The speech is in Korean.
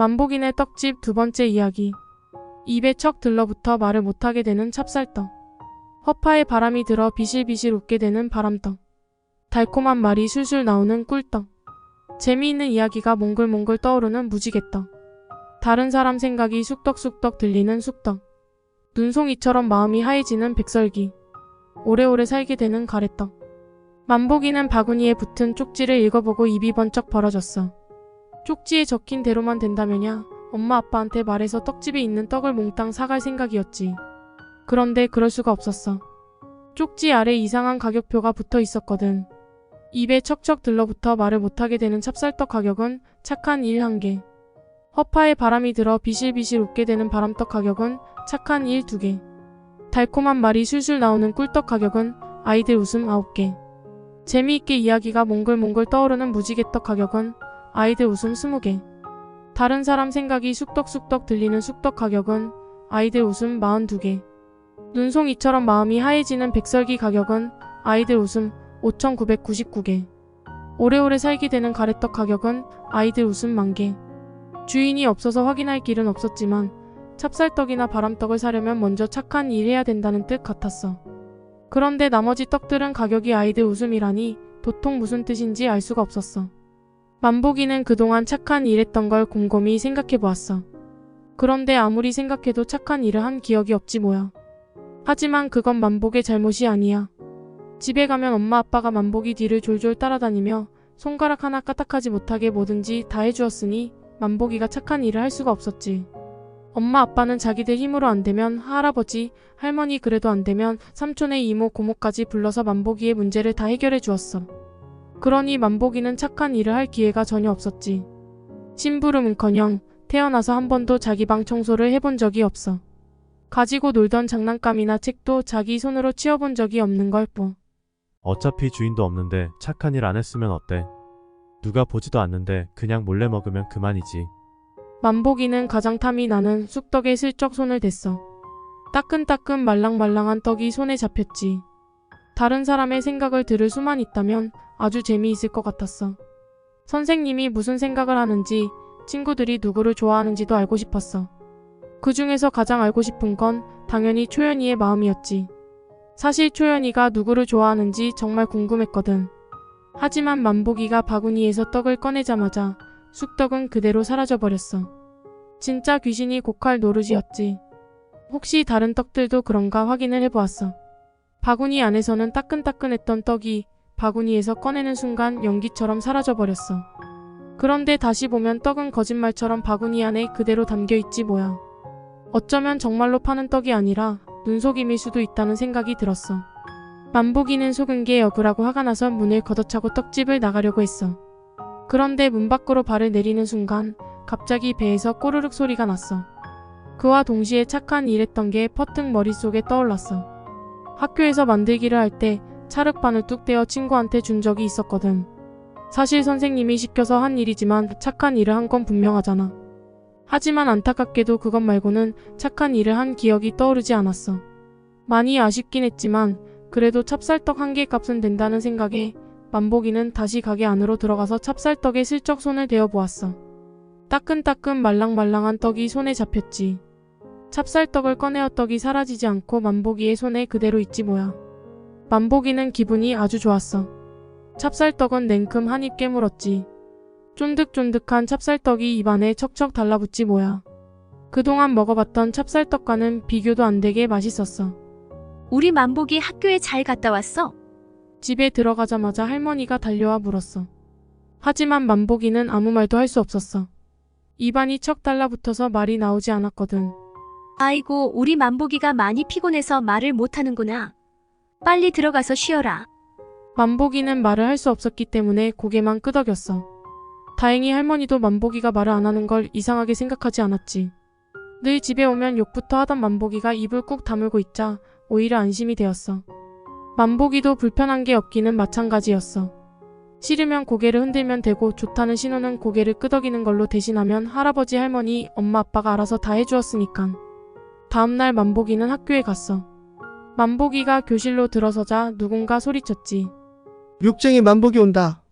만복이네 떡집 두 번째 이야기. 입에 척 들러붙어 말을 못하게 되는 찹쌀떡. 허파에 바람이 들어 비실비실 웃게 되는 바람떡. 달콤한 말이 술술 나오는 꿀떡. 재미있는 이야기가 몽글몽글 떠오르는 무지개떡. 다른 사람 생각이 쑥떡쑥떡 들리는 쑥떡. 눈송이처럼 마음이 하얘지는 백설기. 오래오래 살게 되는 가래떡. 만복이는 바구니에 붙은 쪽지를 읽어보고 입이 번쩍 벌어졌어. 쪽지에 적힌 대로만 된다면야 엄마 아빠한테 말해서 떡집에 있는 떡을 몽땅 사갈 생각이었지. 그런데 그럴 수가 없었어. 쪽지 아래 이상한 가격표가 붙어 있었거든. 입에 척척 들러붙어 말을 못하게 되는 찹쌀떡 가격은 착한 일 1개. 허파에 바람이 들어 비실비실 웃게 되는 바람떡 가격은 착한 일 2개. 달콤한 말이 술술 나오는 꿀떡 가격은 아이들 웃음 9개. 재미있게 이야기가 몽글몽글 떠오르는 무지개떡 가격은 아이들 웃음 20개. 다른 사람 생각이 쑥떡쑥떡 들리는 쑥떡 가격은 아이들 웃음 42개. 눈송이처럼 마음이 하얘지는 백설기 가격은 아이들 웃음 5,999개. 오래오래 살게 되는 가래떡 가격은 아이들 웃음 10,000개. 주인이 없어서 확인할 길은 없었지만 찹쌀떡이나 바람떡을 사려면 먼저 착한 일 해야 된다는 뜻 같았어. 그런데 나머지 떡들은 가격이 아이들 웃음이라니 도통 무슨 뜻인지 알 수가 없었어. 만복이는 그동안 착한 일 했던 걸 곰곰이 생각해보았어. 그런데 아무리 생각해도 착한 일을 한 기억이 없지 뭐야. 하지만 그건 만복의 잘못이 아니야. 집에 가면 엄마 아빠가 만복이 뒤를 졸졸 따라다니며 손가락 하나 까딱하지 못하게 뭐든지 다 해주었으니 만복이가 착한 일을 할 수가 없었지. 엄마 아빠는 자기들 힘으로 안 되면 할아버지, 할머니 그래도 안 되면 삼촌의 이모 고모까지 불러서 만복이의 문제를 다 해결해 주었어. 그러니 만복이는 착한 일을 할 기회가 전혀 없었지. 심부름은커녕 태어나서 한 번도 자기 방 청소를 해본 적이 없어. 가지고 놀던 장난감이나 책도 자기 손으로 치워본 적이 없는 걸 뭐. 어차피 주인도 없는데 착한 일 안 했으면 어때? 누가 보지도 않는데 그냥 몰래 먹으면 그만이지. 만복이는 가장 탐이 나는 쑥떡에 슬쩍 손을 댔어. 따끈따끈 말랑말랑한 떡이 손에 잡혔지. 다른 사람의 생각을 들을 수만 있다면 아주 재미있을 것 같았어. 선생님이 무슨 생각을 하는지, 친구들이 누구를 좋아하는지도 알고 싶었어. 그 중에서 가장 알고 싶은 건 당연히 초연이의 마음이었지. 사실 초연이가 누구를 좋아하는지 정말 궁금했거든. 하지만 만복이가 바구니에서 떡을 꺼내자마자 쑥떡은 그대로 사라져버렸어. 진짜 귀신이 곡할 노릇이었지. 혹시 다른 떡들도 그런가 확인을 해보았어. 바구니 안에서는 따끈따끈했던 떡이 바구니에서 꺼내는 순간 연기처럼 사라져버렸어. 그런데 다시 보면 떡은 거짓말처럼 바구니 안에 그대로 담겨있지 뭐야. 어쩌면 정말로 파는 떡이 아니라 눈속임일 수도 있다는 생각이 들었어. 만복이는 속은 게 억울하고 화가 나서 문을 걷어차고 떡집을 나가려고 했어. 그런데 문 밖으로 발을 내리는 순간 갑자기 배에서 꼬르륵 소리가 났어. 그와 동시에 착한 일 했던 게 퍼뜩 머릿속에 떠올랐어. 학교에서 만들기를 할 때 찰흙반을 뚝 떼어 친구한테 준 적이 있었거든. 사실 선생님이 시켜서 한 일이지만 착한 일을 한 건 분명하잖아. 하지만 안타깝게도 그것 말고는 착한 일을 한 기억이 떠오르지 않았어. 많이 아쉽긴 했지만 그래도 찹쌀떡 1개 값은 된다는 생각에 만복이는 다시 가게 안으로 들어가서 찹쌀떡에 슬쩍 손을 대어 보았어. 따끈따끈 말랑말랑한 떡이 손에 잡혔지. 찹쌀떡을 꺼내어 떡이 사라지지 않고 만복이의 손에 그대로 있지 뭐야. 만복이는 기분이 아주 좋았어. 찹쌀떡은 냉큼 한 입 깨물었지. 쫀득쫀득한 찹쌀떡이 입안에 척척 달라붙지 뭐야. 그동안 먹어봤던 찹쌀떡과는 비교도 안 되게 맛있었어. 우리 만복이 학교에 잘 갔다 왔어? 집에 들어가자마자 할머니가 달려와 물었어. 하지만 만복이는 아무 말도 할 수 없었어. 입안이 척 달라붙어서 말이 나오지 않았거든. 아이고, 우리 만복이가 많이 피곤해서 말을 못하는구나. 빨리 들어가서 쉬어라. 만복이는 말을 할 수 없었기 때문에 고개만 끄덕였어. 다행히 할머니도 만복이가 말을 안 하는 걸 이상하게 생각하지 않았지. 늘 집에 오면 욕부터 하던 만복이가 입을 꾹 다물고 있자 오히려 안심이 되었어. 만복이도 불편한 게 없기는 마찬가지였어. 싫으면 고개를 흔들면 되고 좋다는 신호는 고개를 끄덕이는 걸로 대신하면 할아버지 할머니 엄마 아빠가 알아서 다 해주었으니깐. 다음날 만복이는 학교에 갔어. 만복이가 교실로 들어서자 누군가 소리쳤지. 욕쟁이 만복이 온다.